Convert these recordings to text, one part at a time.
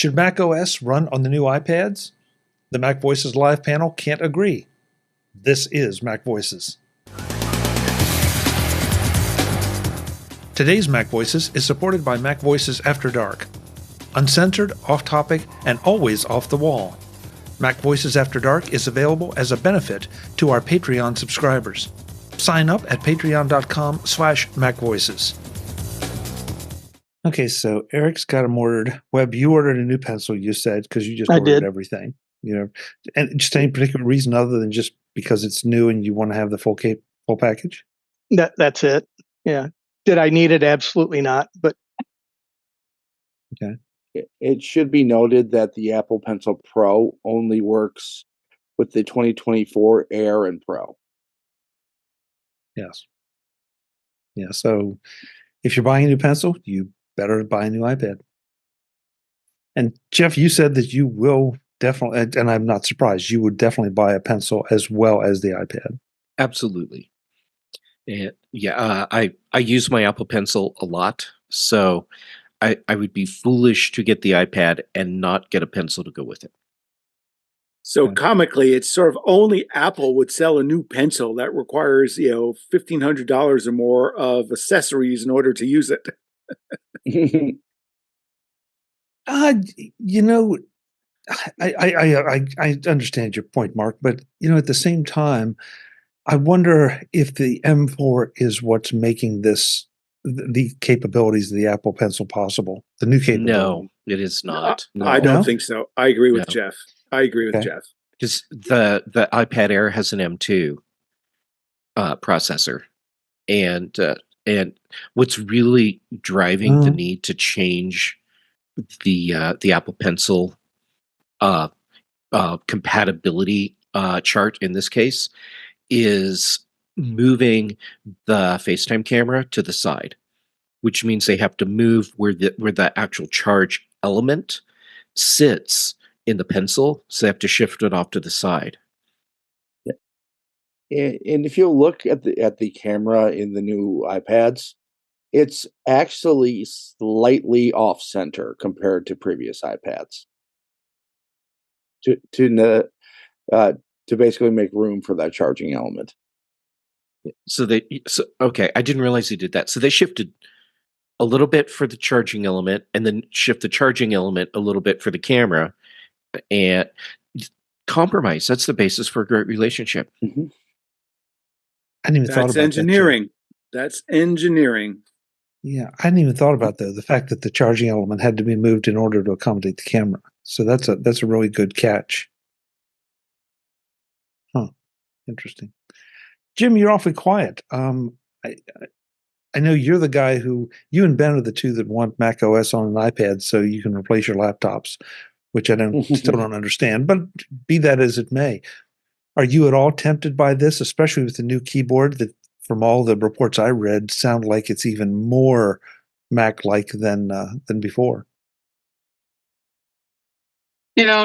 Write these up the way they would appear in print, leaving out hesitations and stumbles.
Should Mac OS run on the new iPads? The MacVoices Live panel can't agree. This is MacVoices. Today's MacVoices is supported by MacVoices After Dark. Uncensored, off-topic, and always off the wall. MacVoices After Dark is available as a benefit to our Patreon subscribers. Sign up at patreon.com/MacVoices. Okay, so Eric's got them ordered. Webb, you ordered a new pencil, you said, because you just ordered everything. You know, and just any particular reason other than just because it's new and you want to have the full package? That's it. Yeah. Did I need it? Absolutely not. But okay. It should be noted that the Apple Pencil Pro only works with the 2024 Air and Pro. Yes. Yeah. So if you're buying a new pencil, you better buy a new iPad. And Jeff, you said that you will definitely, and I'm not surprised, you would definitely buy a pencil as well as the iPad. Absolutely. And yeah, I use my Apple Pencil a lot, so I would be foolish to get the iPad and not get a pencil to go with it. So comically, it's sort of only Apple would sell a new pencil that requires, $1,500 or more of accessories in order to use it. I understand your point, Mark, but at the same time, I wonder if the M4 is what's making the capabilities of the Apple Pencil possible. The new capability. No, it is not. No, I don't think so. I agree with Jeff. Jeff. Because the iPad Air has an M2 processor, and what's really driving the need to change the Apple Pencil compatibility chart in this case is moving the FaceTime camera to the side, which means they have to move where the actual charge element sits in the pencil, so they have to shift it off to the side. Yeah. And if you look at the camera in the new iPads, it's actually slightly off center compared to previous iPads. To basically make room for that charging element. Okay, I didn't realize they did that. So they shifted a little bit for the charging element, and then shift the charging element a little bit for the camera, and compromise. That's the basis for a great relationship. Mm-hmm. I hadn't even thought about engineering. That's engineering. Yeah, I hadn't even thought about the fact that the charging element had to be moved in order to accommodate the camera. So that's a really good catch. Huh. Interesting. Jim, you're awfully quiet. I know you're the guy you and Ben are the two that want Mac OS on an iPad so you can replace your laptops, which I still don't understand, but be that as it may. Are you at all tempted by this, especially with the new keyboard that, from all the reports I read, sound like it's even more Mac-like than before?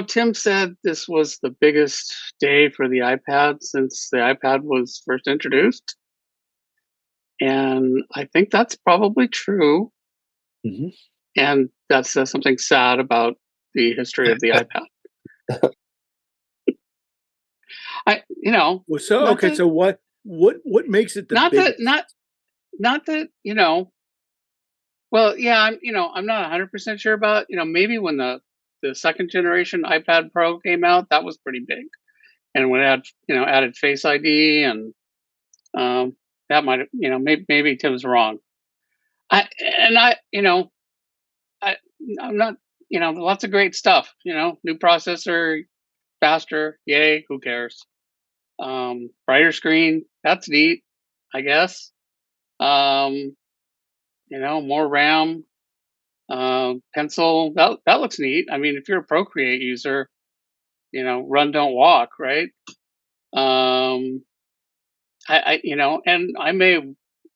Tim said this was the biggest day for the iPad since the iPad was first introduced. And I think that's probably true. Mm-hmm. And that says something sad about the history of the iPad. So what makes it the biggest? Not that, well, yeah, I'm not 100% sure about, maybe when the second generation iPad Pro came out, that was pretty big. And when it had, added Face ID and that might have, maybe Tim's wrong. I'm not, lots of great stuff, new processor, faster, yay, who cares? Brighter screen, that's neat, I guess. More RAM, pencil, that looks neat. I mean, if you're a Procreate user, run, don't walk, right? And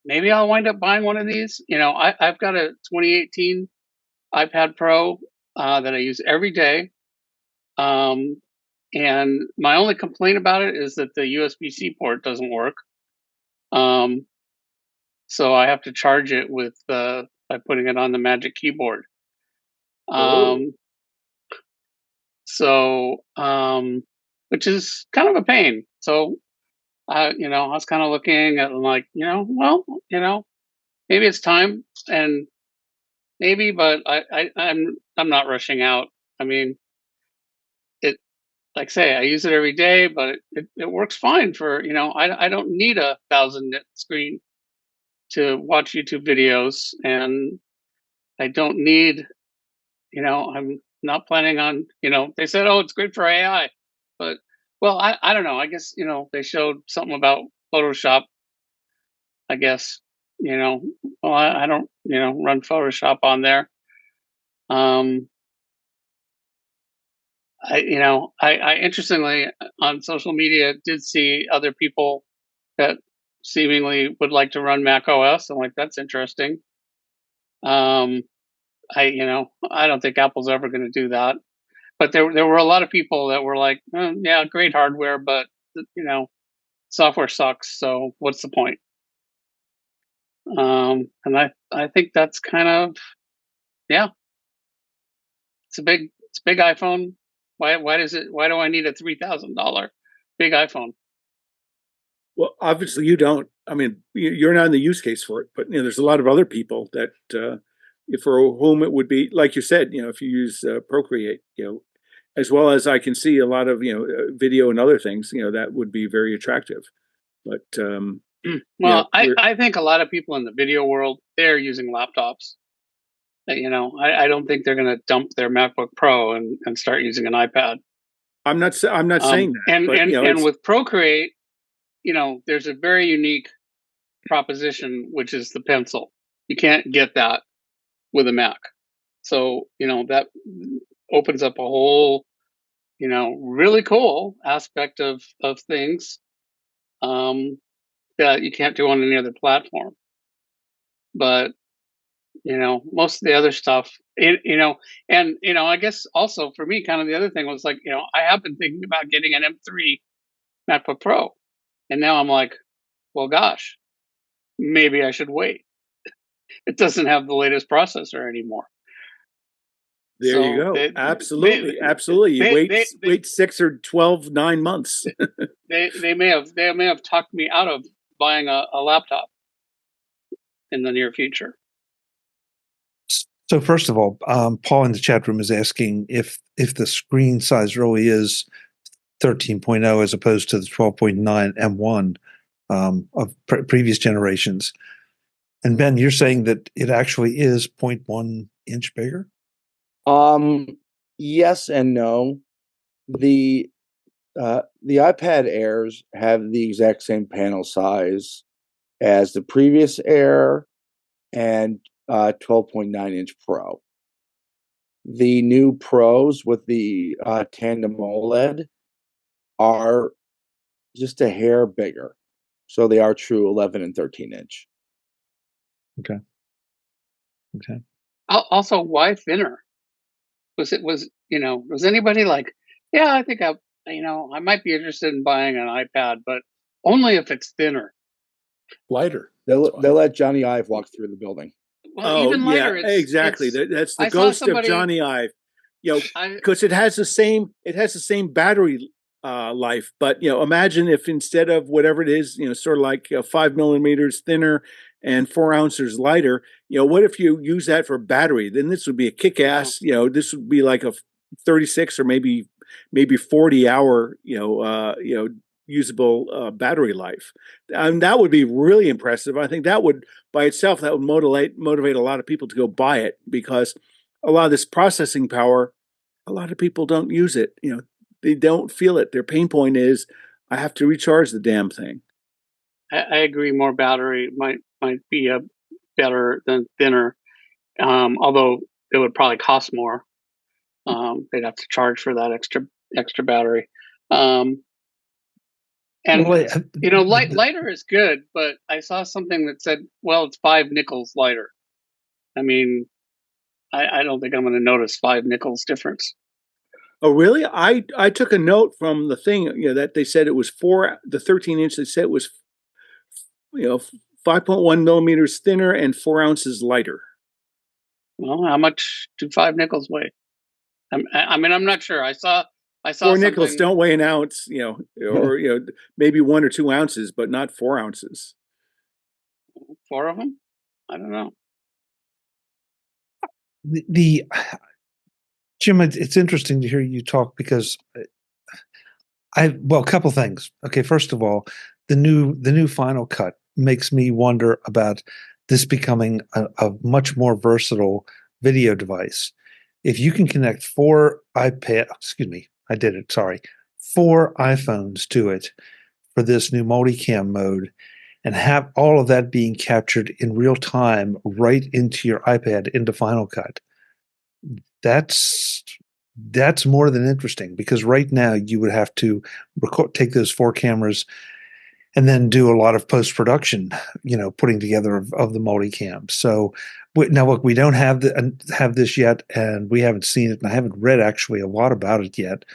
maybe I'll wind up buying one of these. I've got a 2018 iPad Pro that I use every day. And my only complaint about it is that the USB-C port doesn't work. So I have to charge it with by putting it on the Magic Keyboard. So, which is kind of a pain. So, I was kind of looking at like, maybe it's time, and maybe, but I'm not rushing out. I mean, it, like say, I use it every day, but it works fine for, I don't need a 1,000-nit screen to watch YouTube videos, and I don't need, I'm not planning on, they said, oh, it's great for AI, but well, I don't know. I guess, they showed something about Photoshop, I guess, well, I don't, run Photoshop on there. I interestingly on social media did see other people that seemingly would like to run Mac OS. I'm like, that's interesting. I don't think Apple's ever going to do that. But there were a lot of people that were like, yeah, great hardware, but software sucks. So what's the point? And I think that's kind of, yeah, it's a big iPhone. Why do I need a $3,000 big iPhone? Well, obviously you don't. I mean, you're not in the use case for it, but there's a lot of other people that, for whom it would be, like you said, if you use Procreate, as well as I can see a lot of video and other things, that would be very attractive. But well, I think a lot of people in the video world, they're using laptops. I don't think they're going to dump their MacBook Pro and start using an iPad. I'm not saying that. And with Procreate, there's a very unique proposition, which is the pencil. You can't get that with a Mac. So, that opens up a whole, really cool aspect of things that you can't do on any other platform. But, most of the other stuff, I guess also for me, kind of the other thing was like, I have been thinking about getting an M3 MacBook Pro. And now I'm like, well, gosh, maybe I should wait. It doesn't have the latest processor anymore. There you go. Absolutely. You wait 6 or 12, 9 months. they may have talked me out of buying a laptop in the near future. So first of all, Paul in the chat room is asking if the screen size really is 13.0 as opposed to the 12.9 M1 of previous generations. And Ben, you're saying that it actually is 0.1 inch bigger? Yes and no. The iPad Airs have the exact same panel size as the previous Air and 12.9 inch Pro. The new Pros with the tandem OLED are just a hair bigger. So they are true 11 and 13 inch. Okay. Also, why thinner? Was anybody like, yeah, I think I might be interested in buying an iPad, but only if it's thinner. Lighter. They'll let Johnny Ive walk through the building. Well, even lighter. Yeah, exactly. That's the ghost of Johnny Ive. Because it has the same battery life. But imagine if instead of whatever it is, sort of like 5 millimeters thinner and 4 ounces lighter, what if you use that for battery? Then this would be a kick-ass. This would be like a 36 or maybe 40 hour usable battery life, and that would be really impressive. I think that would by itself motivate a lot of people to go buy it, because a lot of this processing power, a lot of people don't use it. They don't feel it. Their pain point is, I have to recharge the damn thing. I agree. More battery might be better than thinner, although it would probably cost more. They'd have to charge for that extra battery. And lighter is good, but I saw something that said, well, it's 5 nickels lighter. I mean, I don't think I'm going to notice 5 nickels difference. Oh, really? I took a note from the thing, that they said it was the 13 inch. They said it was, 5.1 millimeters thinner and 4 ounces lighter. Well, how much do 5 nickels weigh? I mean, I'm not sure. I saw $4 don't weigh an ounce, or maybe 1 or 2 ounces, but not 4 ounces. 4 of them. I don't know. Jim, it's interesting to hear you talk because a couple things. Okay, first of all, the new Final Cut makes me wonder about this becoming a much more versatile video device. If you can connect 4 iPhones to it for this new multicam mode and have all of that being captured in real time right into your iPad into Final Cut, that's more than interesting, because right now you would have to take those 4 cameras and then do a lot of post-production, putting together of the multicam. So now look, we don't have this yet, and we haven't seen it, and I haven't read actually a lot about it yet.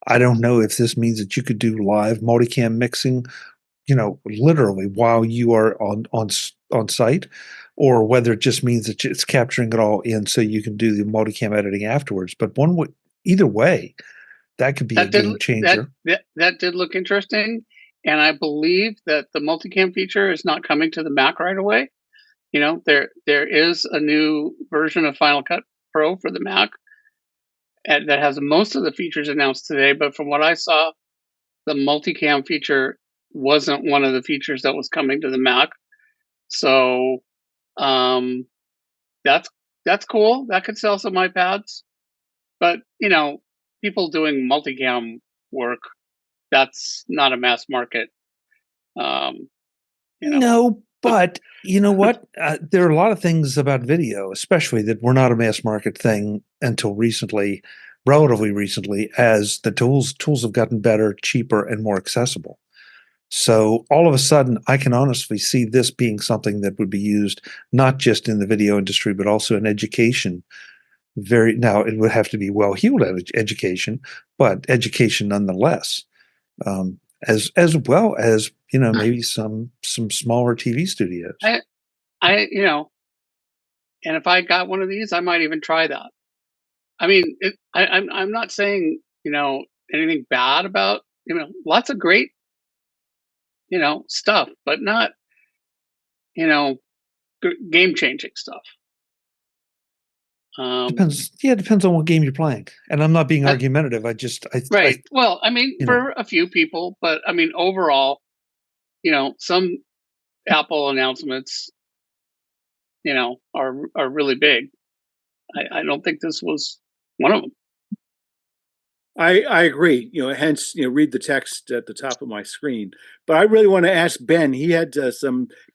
I don't know if this means that you could do live multicam mixing, literally while you are on site, or whether it just means that it's capturing it all in so you can do the multicam editing afterwards. But either way, that could be a game changer. That did look interesting. And I believe that the multicam feature is not coming to the Mac right away. There is a new version of Final Cut Pro for the Mac that has most of the features announced today. But from what I saw, the multicam feature wasn't one of the features that was coming to the Mac. So that's cool. That could sell some iPads. But, people doing multicam work, that's not a mass market. No, but you know what? There are a lot of things about video, especially, that were not a mass market thing until recently, relatively recently, as the tools have gotten better, cheaper, and more accessible. So all of a sudden, I can honestly see this being something that would be used not just in the video industry, but also in education. Now it would have to be well-heeled education, but education nonetheless. As well as maybe some smaller TV studios. And if I got one of these, I might even try that. I mean, I'm not saying anything bad about lots of great stuff, but not game changing stuff. Depends on what game you're playing, and I'm not being argumentative. Well, I mean, for a few people, but I mean, overall, some Apple announcements, are really big. I don't think this was one of them. I agree. Hence, read the text at the top of my screen. But I really want to ask Ben. He had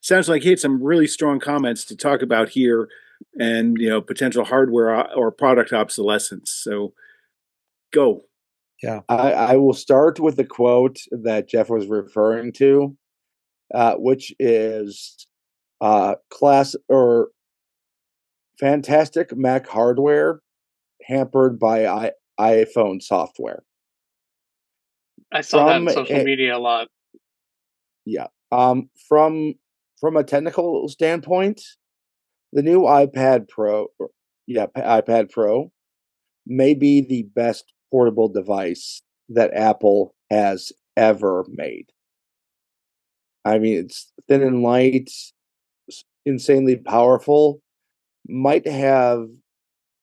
sounds like he had some really strong comments to talk about here, and potential hardware or product obsolescence. So go. Yeah. I will start with the quote that Jeff was referring to, which is class or fantastic Mac hardware hampered by iPhone software. I saw that on social media a lot. Yeah. From a technical standpoint, the new iPad Pro may be the best portable device that Apple has ever made. I mean, it's thin and light, insanely powerful, might have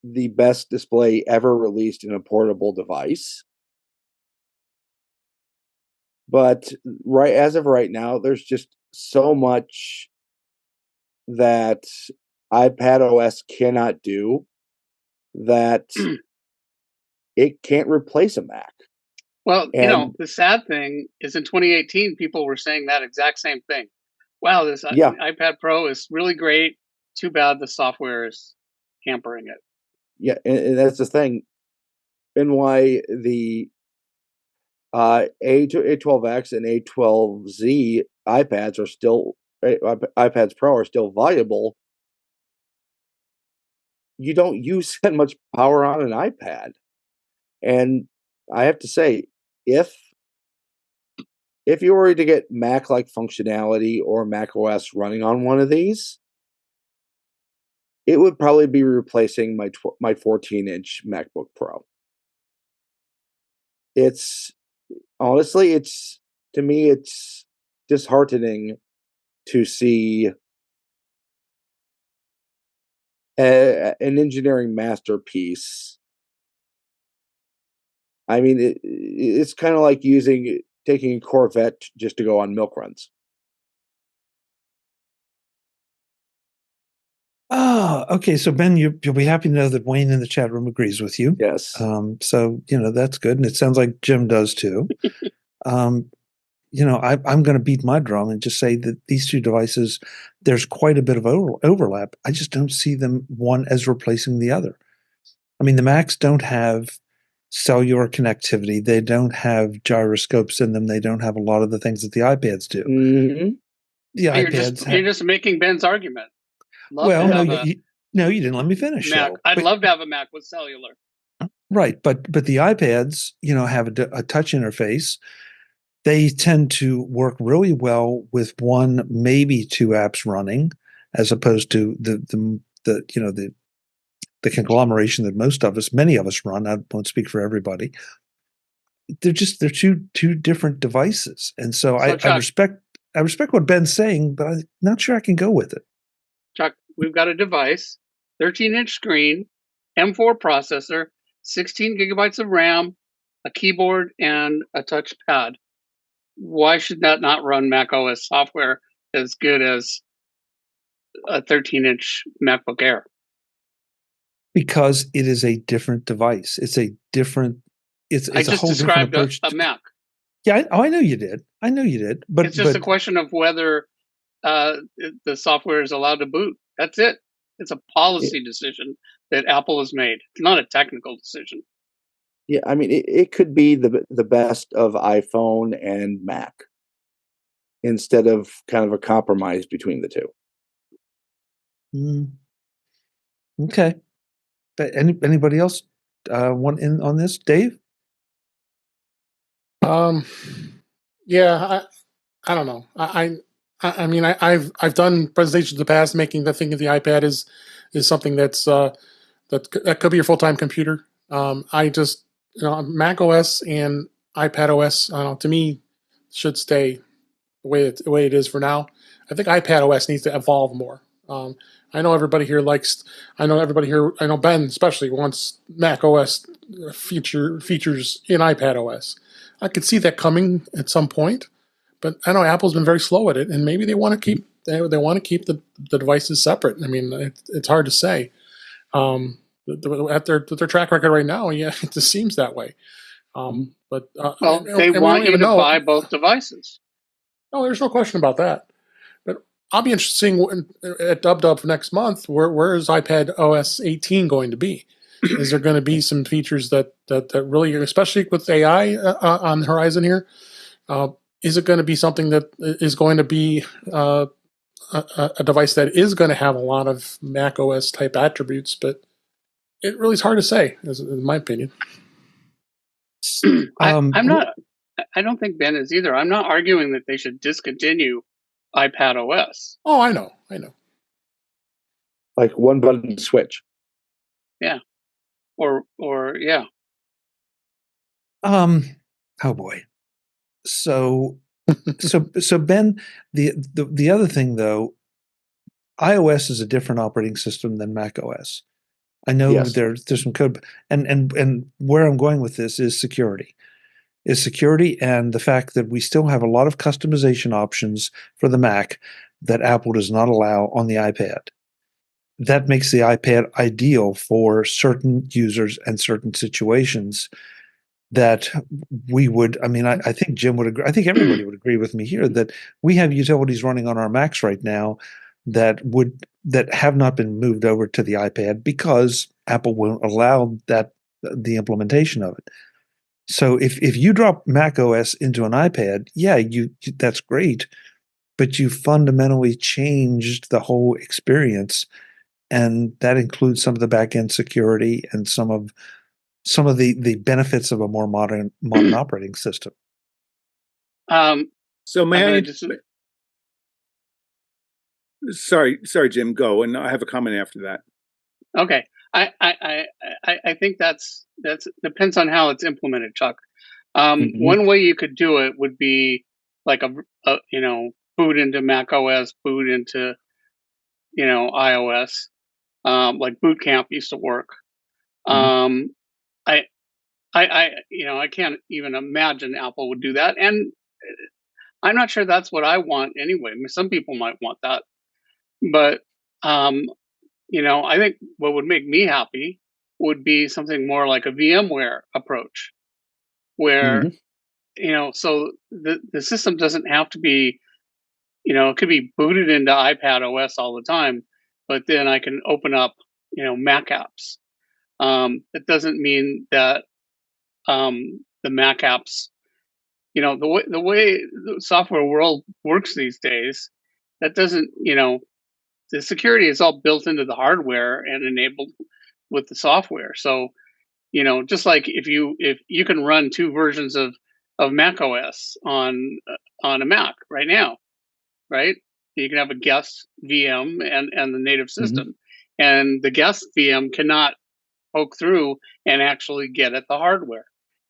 the best display ever released in a portable device. But as of right now, there's just so much that iPadOS cannot do that it can't replace a Mac. Well, the sad thing is in 2018, people were saying that exact same thing. Wow, this iPad Pro is really great. Too bad the software is hampering it. Yeah, and that's the thing. And why the A12X and A12Z iPads Pro are still viable. You don't use that much power on an iPad. And I have to say, if you were to get Mac-like functionality or macOS running on one of these, it would probably be replacing my 14-inch MacBook Pro. it's honestly, to me, it's disheartening to see an engineering masterpiece. I mean, it's kind of like taking a Corvette just to go on milk runs. Oh, okay. So Ben, you'll be happy to know that Wayne in the chat room agrees with you. Yes. So that's good, and it sounds like Jim does too. I'm going to beat my drum and just say that these two devices, there's quite a bit of overlap. I just don't see them one as replacing the other. I mean, the Macs don't have cellular connectivity. They don't have gyroscopes in them. They don't have a lot of the things that the iPads do. Mm-hmm. The iPads. You're just making Ben's argument. No, you didn't let me finish. Mac. I'd love to have a Mac with cellular. Right, but the iPads, have a touch interface. They tend to work really well with one, maybe two apps running, as opposed to the conglomeration that many of us run. I won't speak for everybody. They're two different devices, and so I respect what Ben's saying, but I'm not sure I can go with it. Chuck, we've got a device, 13-inch screen, M4 processor, 16 gigabytes of RAM, a keyboard, and a touch pad. Why should that not run Mac OS software as good as a 13-inch MacBook Air? Because it is a different device. It's a different. It's I just described a Mac. Yeah, I know you did. But it's just a question of whether the software is allowed to boot. That's it. It's a policy decision that Apple has made. It's not a technical decision. Yeah, I mean, it could be the best of iPhone and Mac instead of kind of a compromise between the two. Okay. Anybody else want in on this, Dave? Yeah, I don't know. I mean, I've done presentations in the past, making the thing of the iPad is something that could be your full-time computer. I just Mac OS and iPadOS, to me, should stay the way it is for now. I think iPadOS needs to evolve more. I know everybody here I know Ben especially wants Mac OS features in iPadOS. I could see that coming at some point, but I know Apple's been very slow at it, and maybe they want to keep the devices separate. I mean, it's hard to say. At their track record right now, yeah, it just seems that way. But they want you to buy both devices. No, there's no question about that. But I'll be interested in seeing at DubDub for next month where is iPadOS 18 going to be? Is there going to be some features that really, especially with AI on the horizon here, is it going to be something that is going to be a device that is going to have a lot of Mac OS type attributes? But it really is hard to say, in my opinion. I don't think Ben is either. I'm not arguing that they should discontinue iPadOS. Oh, I know. Like one button switch. Yeah. Or yeah. Oh boy. So Ben, the other thing though, iOS is a different operating system than macOS. I know there's some code, and where I'm going with this is security. And the fact that we still have a lot of customization options for the Mac that Apple does not allow on the iPad. That makes the iPad ideal for certain users and certain situations that we would, I think Jim would agree. I think everybody would agree with me here that we have utilities running on our Macs right now that have not been moved over to the iPad because Apple won't allow the implementation of it. So if you drop Mac OS into an iPad, that's great, but you fundamentally changed the whole experience. And that includes some of the back-end security and some of the benefits of a more modern operating system. So may I sorry, Jim, go, and I have a comment after that. Okay. I think that's depends on how it's implemented, Chuck. One way you could do it would be like boot into Mac OS, boot into, iOS, like Boot Camp used to work. I can't even imagine Apple would do that. And I'm not sure that's what I want anyway. I mean, some people might want that, but, I think what would make me happy would be something more like a VMware approach where, so the system doesn't have to be, it could be booted into iPadOS all the time, but then I can open up, Mac apps. It doesn't mean that the Mac apps, the way the software world works these days, that doesn't, the security is all built into the hardware and enabled with the software. So, just like if you can run two versions of Mac OS on a Mac right now, right? You can have a guest VM and the native system, and the guest VM cannot poke through and actually get at the hardware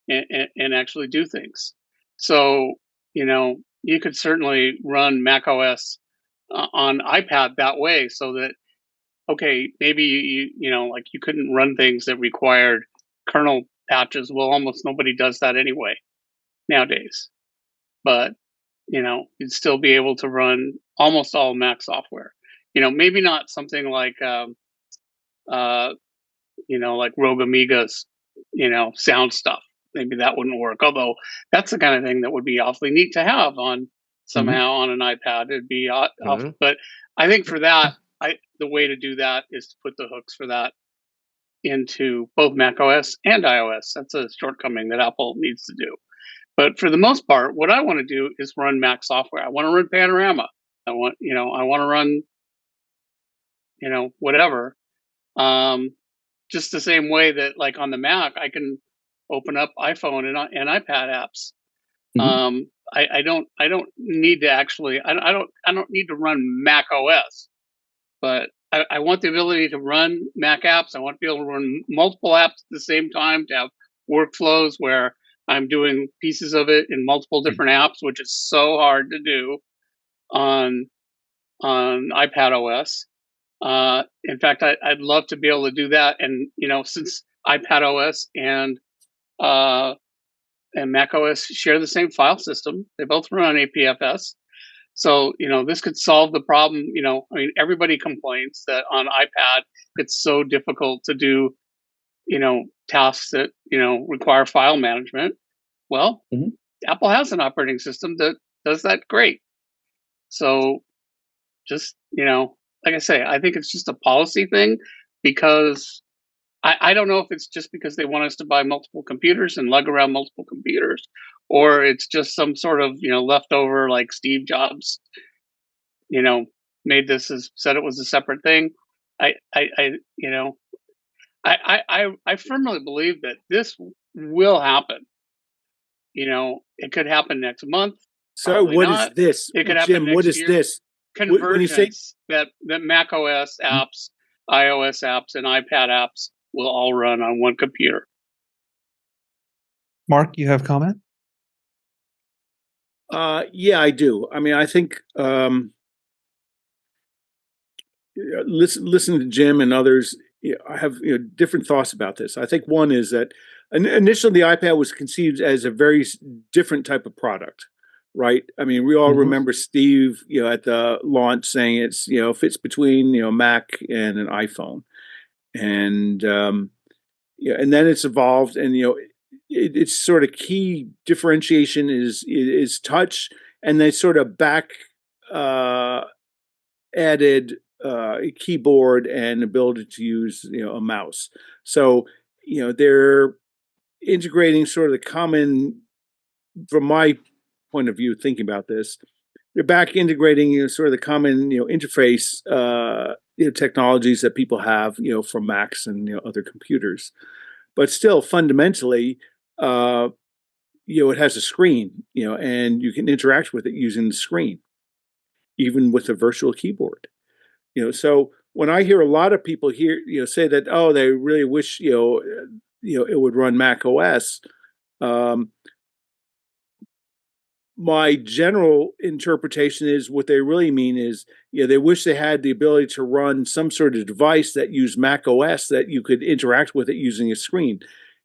and actually do things. So, you could certainly run Mac OS on iPad that way, so that, okay, maybe you couldn't run things that required kernel patches. Well, almost nobody does that anyway nowadays. But, you'd still be able to run almost all Mac software. Maybe not something like like Rogue Amiga's, sound stuff. Maybe that wouldn't work. Although that's the kind of thing that would be awfully neat to have on somehow on an iPad. It'd be awful. But I think for that, the way to do that is to put the hooks for that into both macOS and iOS. That's a shortcoming that Apple needs to do. But for the most part, what I want to do is run Mac software. I want to run Panorama. I want to run, whatever. Just the same way that, like, on the Mac, I can open up iPhone and iPad apps. I don't need to actually. I don't need to run Mac OS, but I want the ability to run Mac apps. I want to be able to run multiple apps at the same time, to have workflows where I'm doing pieces of it in multiple different apps, which is so hard to do on iPadOS. In fact, I'd love to be able to do that. And, since iPadOS and macOS share the same file system, they both run on APFS. So, this could solve the problem. Everybody complains that on iPad, it's so difficult to do, tasks that, require file management. Well, Apple has an operating system that does that great. So just, like I say, I think it's just a policy thing, because I don't know if it's just because they want us to buy multiple computers and lug around multiple computers, or it's just some sort of, leftover, like Steve Jobs, made this said it was a separate thing. I firmly believe that this will happen. It could happen next month. So what is this? It could happen Jim, next what is year. this? Convergence, that Mac OS apps, iOS apps, and iPad apps will all run on one computer. Mark, you have comment? Yeah, I do. I mean, I think listen to Jim and others. I have different thoughts about this. I think one is that initially the iPad was conceived as a very different type of product, right? I mean, we all remember Steve, at the launch saying it's fits between Mac and an iPhone, and and then it's evolved, and it's sort of key differentiation is touch, and they sort of back added keyboard and ability to use a mouse. So they're integrating sort of the common, from my point of view, thinking about this, they're back integrating sort of the common interface technologies that people have from Macs and other computers, but still fundamentally it has a screen and you can interact with it using the screen, even with a virtual keyboard. So when I hear a lot of people here say that, oh, they really wish it would run Mac OS, my general interpretation is what they really mean is, they wish they had the ability to run some sort of device that used Mac OS that you could interact with it using a screen,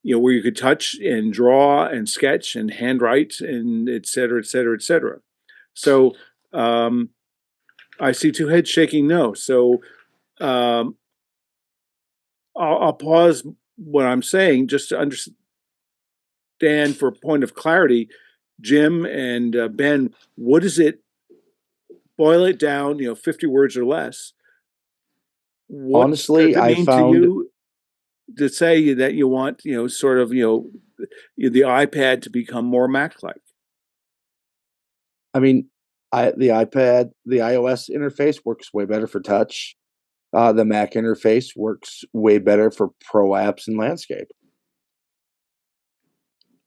where you could touch and draw and sketch and handwrite and et cetera, et cetera, et cetera. So I see two heads shaking no. So I'll pause what I'm saying just to understand for a point of clarity. Jim and Ben, what is it? Boil it down, 50 words or less. What Honestly, does it I mean found to you to say that you want, sort of, the iPad to become more Mac-like? I mean, the iPad, the iOS interface works way better for touch. The Mac interface works way better for pro apps and landscape.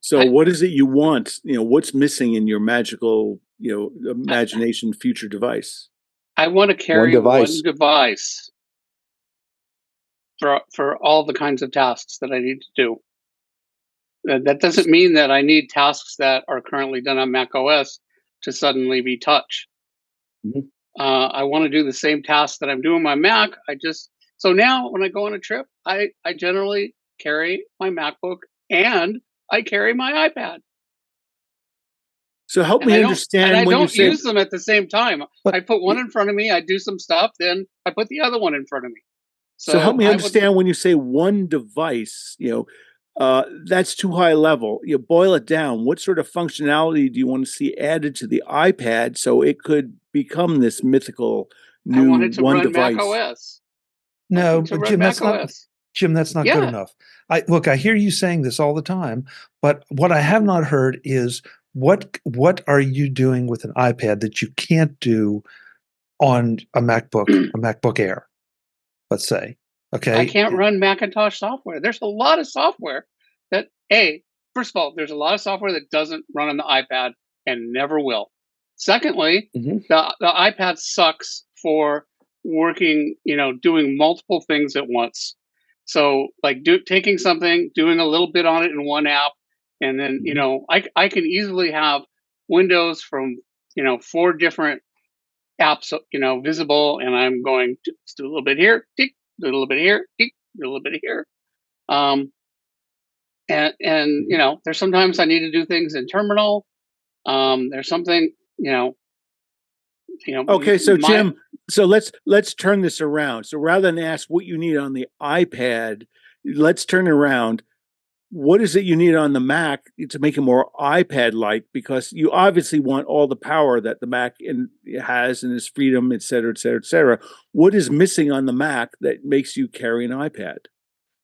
So what is it you want? What's missing in your magical, imagination future device? I want to carry one device for all the kinds of tasks that I need to do. That doesn't mean that I need tasks that are currently done on Mac OS to suddenly be touch. Mm-hmm. I want to do the same tasks that I'm doing on my Mac. So now when I go on a trip, I generally carry my MacBook and I carry my iPad. So help me understand. And I don't use them at the same time. I put one in front of me, I do some stuff, then I put the other one in front of me. So help me understand when you say one device, that's too high level. You boil it down. What sort of functionality do you want to see added to the iPad so it could become this mythical new one device? I want it to run device? Mac OS. No, but Jim, that's not good enough. I hear you saying this all the time, but what I have not heard is what are you doing with an iPad that you can't do on a MacBook Air, let's say. Okay. I can't run Macintosh software. There's a lot of software that, first of all, there's a lot of software that doesn't run on the iPad and never will. Secondly, the iPad sucks for working, doing multiple things at once. So like taking something, doing a little bit on it in one app, and then, I can easily have windows from, 4 different apps, visible, and I'm going to do a little bit here, tick, do a little bit here, tick, do a little bit here. And there's sometimes I need to do things in terminal. There's something, Okay, so Jim, so let's turn this around. So rather than ask what you need on the iPad, let's turn it around. What is it you need on the Mac to make it more iPad-like? Because you obviously want all the power that the Mac has and its freedom, et cetera, et cetera, et cetera. What is missing on the Mac that makes you carry an iPad?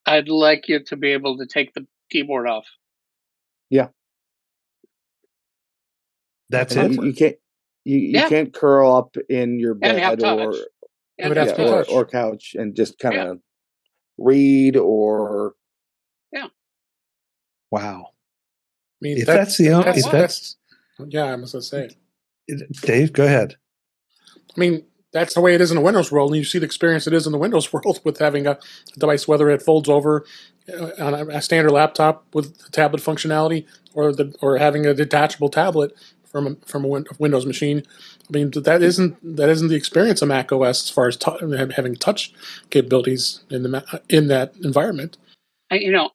I'd like you to be able to take the keyboard off. Yeah. That's it. You can't curl up in your bed or couch and just kind of read or. Yeah. Wow. I mean, I was going to say. Dave, go ahead. I mean, that's the way it is in the Windows world, and you see the experience it is in the Windows world with having a device, whether it folds over on a standard laptop with the tablet functionality, or having a detachable tablet from a Windows machine. I mean, that isn't the experience of Mac OS as far as having touch capabilities in that environment.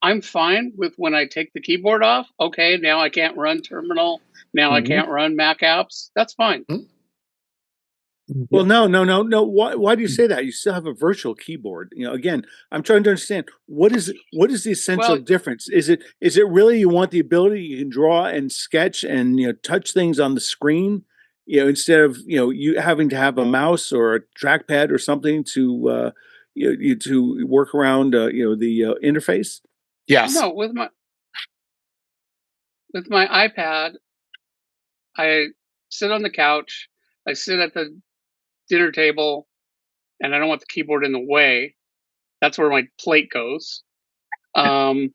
I'm fine with when I take the keyboard off. Okay, now I can't run terminal. Now I can't run Mac apps. That's fine. Well, no. Why do you say that? You still have a virtual keyboard. Again, I'm trying to understand what is the essential difference? Is it really you want the ability you can draw and sketch and touch things on the screen, instead of you having to have a mouse or a trackpad or something to to work around the interface? Yes. No, with my iPad, I sit on the couch. I sit at the dinner table, and I don't want the keyboard in the way. That's where my plate goes. I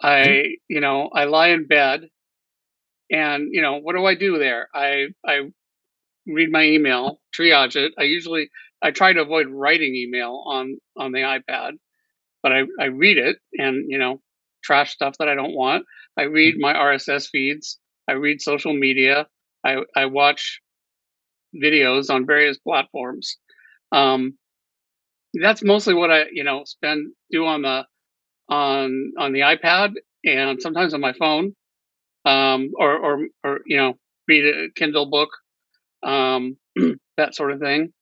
lie in bed, and what do I do there? I read my email, triage it. I try to avoid writing email on the iPad, but I read it and trash stuff that I don't want. I read my RSS feeds. I read social media. I watch videos on various platforms. That's mostly what I do on the iPad and sometimes on my phone, or read a Kindle book, that sort of thing.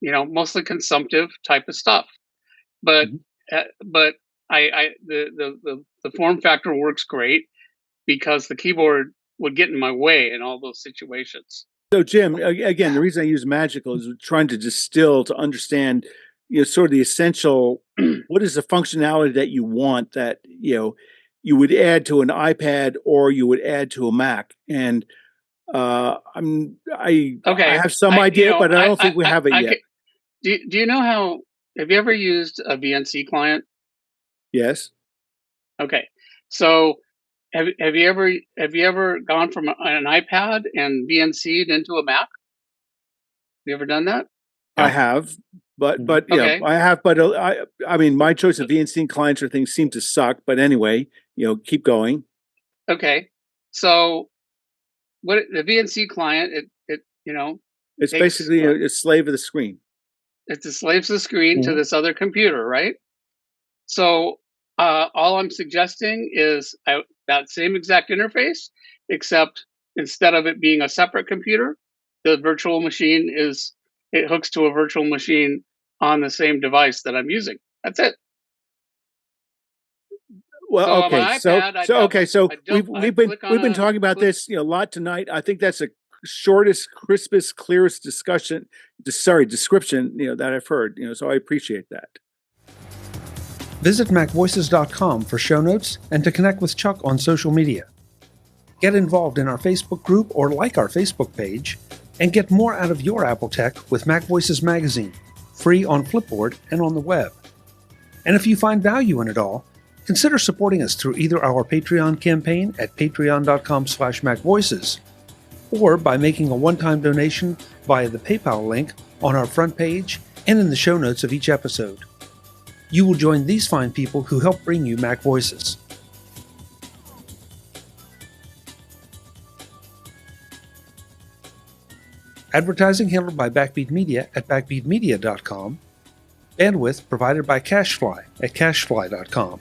Mostly consumptive type of stuff. But but the form factor works great because the keyboard would get in my way in all those situations. So Jim, again, the reason I use Magical is trying to distill to understand, sort of the essential, what is the functionality that you want that, you would add to an iPad or you would add to a Mac. And I have some idea, but I don't think we have it yet. Do you know have you ever used a VNC client? Yes. Okay. So have you ever gone from an iPad and VNC'd into a Mac? Have you ever done that? I have, but okay. I have, but I mean, my choice of VNC clients or things seem to suck. But anyway, keep going. Okay. So what the VNC client, it's basically a slave of the screen. It's a slave to the screen to this other computer, right? So all I'm suggesting is that same exact interface, except instead of it being a separate computer, the virtual machine hooks to a virtual machine on the same device that I'm using. That's it. Well, so okay. So we've been talking about this a lot tonight. I think that's the shortest, crispest, clearest description that I've heard. So I appreciate that. Visit MacVoices.com for show notes and to connect with Chuck on social media. Get involved in our Facebook group or like our Facebook page, and get more out of your Apple tech with MacVoices Magazine, free on Flipboard and on the web. And if you find value in it all, consider supporting us through either our Patreon campaign at patreon.com/MacVoices, or by making a one-time donation via the PayPal link on our front page and in the show notes of each episode. You will join these fine people who help bring you Mac Voices. Advertising handled by Backbeat Media at backbeatmedia.com. Bandwidth provided by CacheFly at cachefly.com.